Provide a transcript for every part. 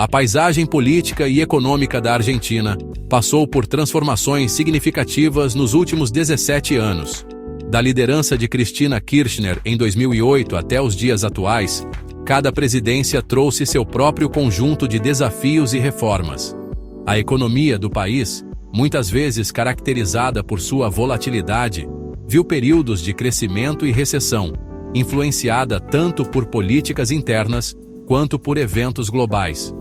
A paisagem política e econômica da Argentina passou por transformações significativas nos últimos 17 anos. Da liderança de Cristina Kirchner em 2008 até os dias atuais, cada presidência trouxe seu próprio conjunto de desafios e reformas. A economia do país, muitas vezes caracterizada por sua volatilidade, viu períodos de crescimento e recessão, influenciada tanto por políticas internas quanto por eventos globais.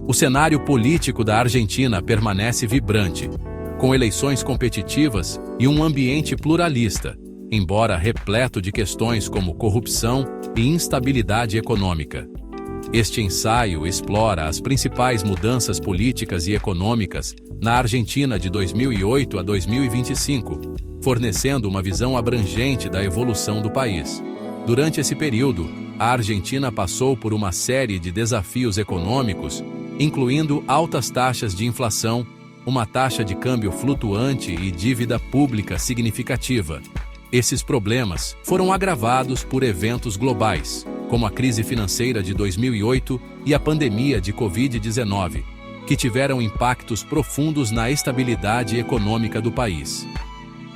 O cenário político da Argentina permanece vibrante, com eleições competitivas e um ambiente pluralista, embora repleto de questões como corrupção e instabilidade econômica. Este ensaio explora as principais mudanças políticas e econômicas na Argentina de 2008 a 2025, fornecendo uma visão abrangente da evolução do país. Durante esse período, a Argentina passou por uma série de desafios econômicos, incluindo altas taxas de inflação, uma taxa de câmbio flutuante e dívida pública significativa. Esses problemas foram agravados por eventos globais, como a crise financeira de 2008 e a pandemia de Covid-19, que tiveram impactos profundos na estabilidade econômica do país.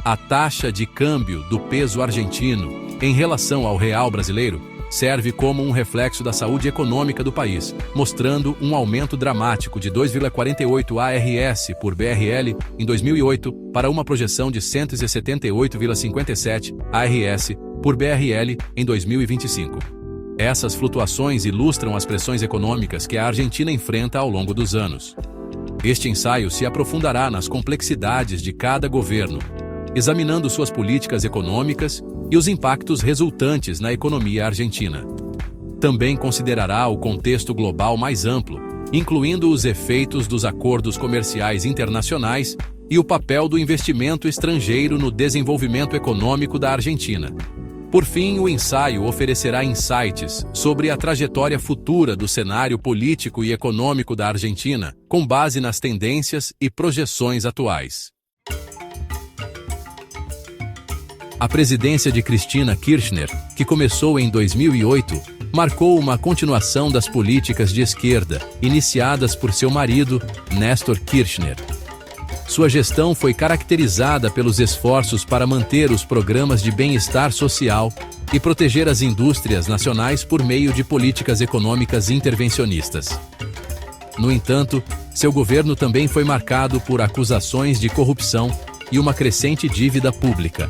A taxa de câmbio do peso argentino, em relação ao real brasileiro, serve como um reflexo da saúde econômica do país, mostrando um aumento dramático de 2,48 ARS por BRL em 2008 para uma projeção de 178,57 ARS por BRL em 2025. Essas flutuações ilustram as pressões econômicas que a Argentina enfrenta ao longo dos anos. Este ensaio se aprofundará nas complexidades de cada governo, examinando suas políticas econômicas e os impactos resultantes na economia argentina. Também considerará o contexto global mais amplo, incluindo os efeitos dos acordos comerciais internacionais e o papel do investimento estrangeiro no desenvolvimento econômico da Argentina. Por fim, o ensaio oferecerá insights sobre a trajetória futura do cenário político e econômico da Argentina, com base nas tendências e projeções atuais. A presidência de Cristina Kirchner, que começou em 2008, marcou uma continuação das políticas de esquerda, iniciadas por seu marido, Néstor Kirchner. Sua gestão foi caracterizada pelos esforços para manter os programas de bem-estar social e proteger as indústrias nacionais por meio de políticas econômicas intervencionistas. No entanto, seu governo também foi marcado por acusações de corrupção e uma crescente dívida pública.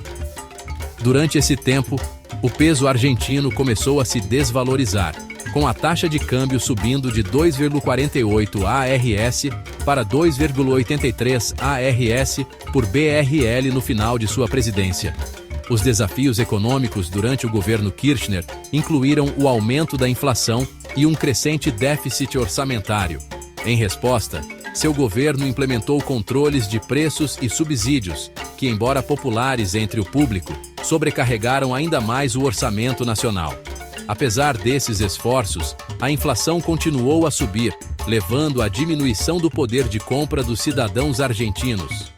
Durante esse tempo, o peso argentino começou a se desvalorizar, com a taxa de câmbio subindo de 2,48 ARS para 2,83 ARS por BRL no final de sua presidência. Os desafios econômicos durante o governo Kirchner incluíram o aumento da inflação e um crescente déficit orçamentário. Em resposta, seu governo implementou controles de preços e subsídios, que, embora populares entre o público, sobrecarregaram ainda mais o orçamento nacional. Apesar desses esforços, a inflação continuou a subir, levando à diminuição do poder de compra dos cidadãos argentinos.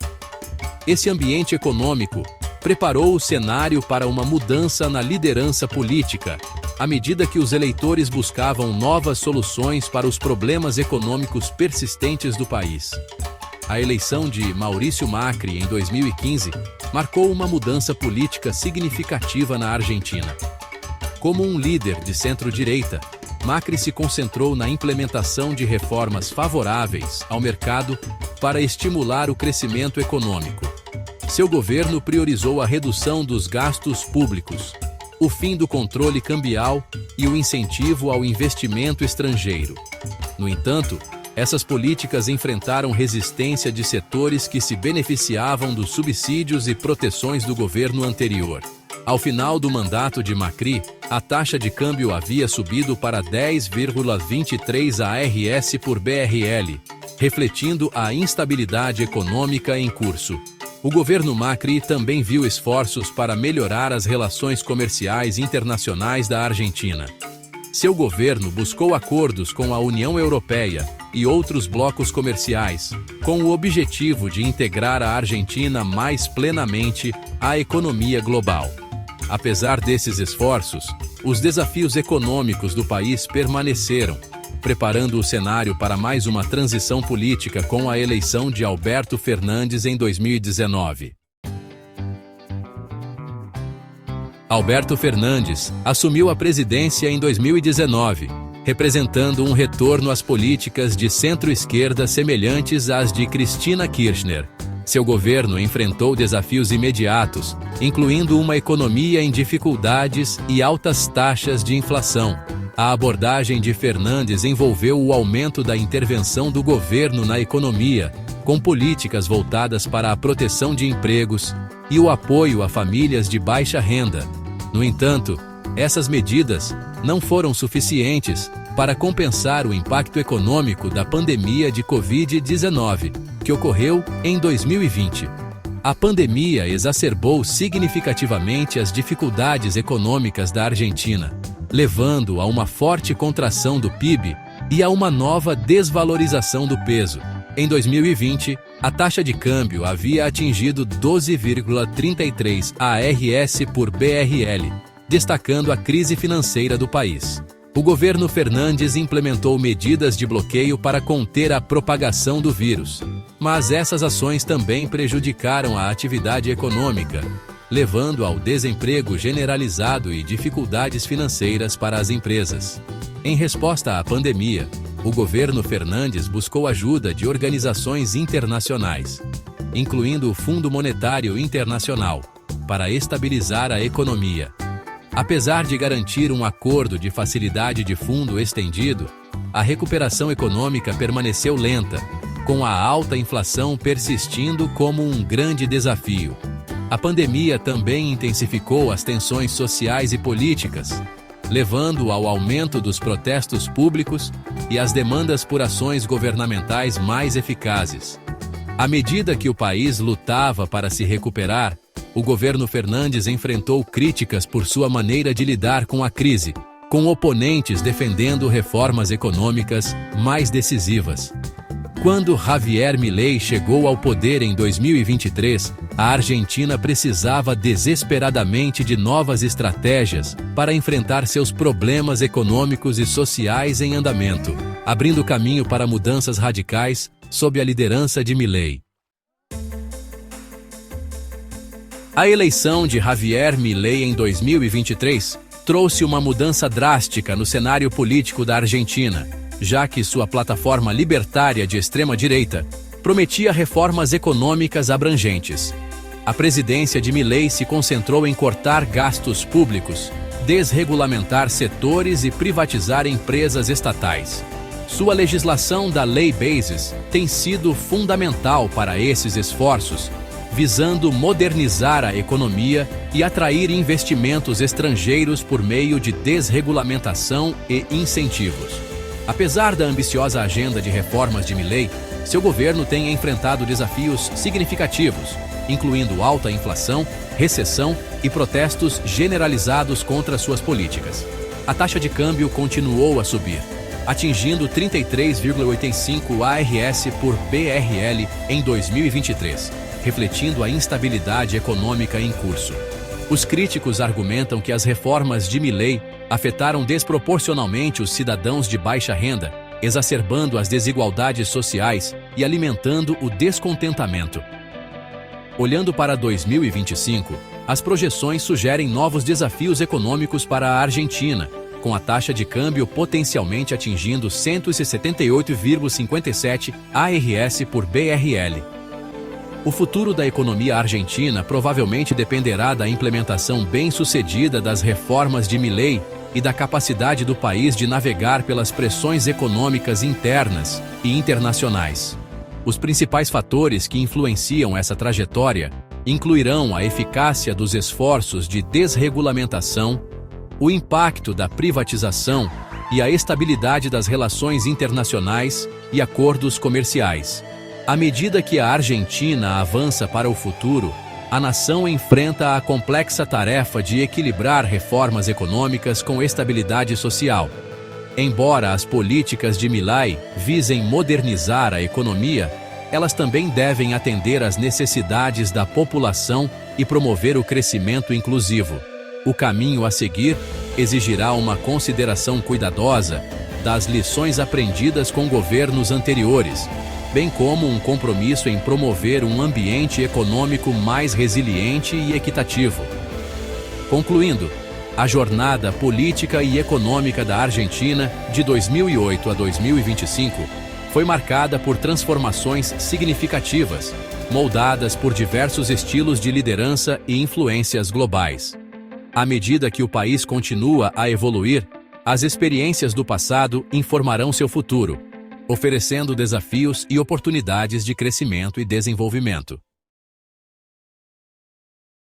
Esse ambiente econômico preparou o cenário para uma mudança na liderança política, à medida que os eleitores buscavam novas soluções para os problemas econômicos persistentes do país. A eleição de Maurício Macri em 2015 marcou uma mudança política significativa na Argentina. Como um líder de centro-direita, Macri se concentrou na implementação de reformas favoráveis ao mercado para estimular o crescimento econômico. Seu governo priorizou a redução dos gastos públicos, o fim do controle cambial e o incentivo ao investimento estrangeiro. No entanto, essas políticas enfrentaram resistência de setores que se beneficiavam dos subsídios e proteções do governo anterior. Ao final do mandato de Macri, a taxa de câmbio havia subido para 10,23 ARS por BRL, refletindo a instabilidade econômica em curso. O governo Macri também viu esforços para melhorar as relações comerciais internacionais da Argentina. Seu governo buscou acordos com a União Europeia e outros blocos comerciais, com o objetivo de integrar a Argentina mais plenamente à economia global. Apesar desses esforços, os desafios econômicos do país permaneceram, preparando o cenário para mais uma transição política com a eleição de Alberto Fernandes em 2019. Alberto Fernandes assumiu a presidência em 2019, representando um retorno às políticas de centro-esquerda semelhantes às de Cristina Kirchner. Seu governo enfrentou desafios imediatos, incluindo uma economia em dificuldades e altas taxas de inflação. A abordagem de Fernandes envolveu o aumento da intervenção do governo na economia, com políticas voltadas para a proteção de empregos e o apoio a famílias de baixa renda. No entanto, essas medidas não foram suficientes para compensar o impacto econômico da pandemia de Covid-19, que ocorreu em 2020. A pandemia exacerbou significativamente as dificuldades econômicas da Argentina, levando a uma forte contração do PIB e a uma nova desvalorização do peso. Em 2020, a taxa de câmbio havia atingido 12,33 ARS por BRL, destacando a crise financeira do país. O governo Fernandes implementou medidas de bloqueio para conter a propagação do vírus, mas essas ações também prejudicaram a atividade econômica, levando ao desemprego generalizado e dificuldades financeiras para as empresas. Em resposta à pandemia, o governo Fernandes buscou ajuda de organizações internacionais, incluindo o Fundo Monetário Internacional, para estabilizar a economia. Apesar de garantir um acordo de facilidade de fundo estendido, a recuperação econômica permaneceu lenta, com a alta inflação persistindo como um grande desafio. A pandemia também intensificou as tensões sociais e políticas, levando ao aumento dos protestos públicos e às demandas por ações governamentais mais eficazes. À medida que o país lutava para se recuperar, o governo Fernandes enfrentou críticas por sua maneira de lidar com a crise, com oponentes defendendo reformas econômicas mais decisivas. Quando Javier Milei chegou ao poder em 2023, a Argentina precisava desesperadamente de novas estratégias para enfrentar seus problemas econômicos e sociais em andamento, abrindo caminho para mudanças radicais sob a liderança de Milei. A eleição de Javier Milei em 2023 trouxe uma mudança drástica no cenário político da Argentina, já que sua plataforma libertária de extrema-direita prometia reformas econômicas abrangentes. A presidência de Milei se concentrou em cortar gastos públicos, desregulamentar setores e privatizar empresas estatais. Sua legislação da Lei Bases tem sido fundamental para esses esforços, visando modernizar a economia e atrair investimentos estrangeiros por meio de desregulamentação e incentivos. Apesar da ambiciosa agenda de reformas de Milei, seu governo tem enfrentado desafios significativos, incluindo alta inflação, recessão e protestos generalizados contra suas políticas. A taxa de câmbio continuou a subir, atingindo 33,85 ARS por BRL em 2023, refletindo a instabilidade econômica em curso. Os críticos argumentam que as reformas de Milei afetaram desproporcionalmente os cidadãos de baixa renda, exacerbando as desigualdades sociais e alimentando o descontentamento. Olhando para 2025, as projeções sugerem novos desafios econômicos para a Argentina, com a taxa de câmbio potencialmente atingindo 168,57 ARS por BRL. O futuro da economia argentina provavelmente dependerá da implementação bem-sucedida das reformas de Milei e da capacidade do país de navegar pelas pressões econômicas internas e internacionais. Os principais fatores que influenciam essa trajetória incluirão a eficácia dos esforços de desregulamentação, o impacto da privatização e a estabilidade das relações internacionais e acordos comerciais. À medida que a Argentina avança para o futuro, a nação enfrenta a complexa tarefa de equilibrar reformas econômicas com estabilidade social. Embora as políticas de Milei visem modernizar a economia, elas também devem atender às necessidades da população e promover o crescimento inclusivo. O caminho a seguir exigirá uma consideração cuidadosa das lições aprendidas com governos anteriores, bem como um compromisso em promover um ambiente econômico mais resiliente e equitativo. Concluindo, a jornada política e econômica da Argentina de 2008 a 2025 foi marcada por transformações significativas, moldadas por diversos estilos de liderança e influências globais. À medida que o país continua a evoluir, as experiências do passado informarão seu futuro, oferecendo desafios e oportunidades de crescimento e desenvolvimento.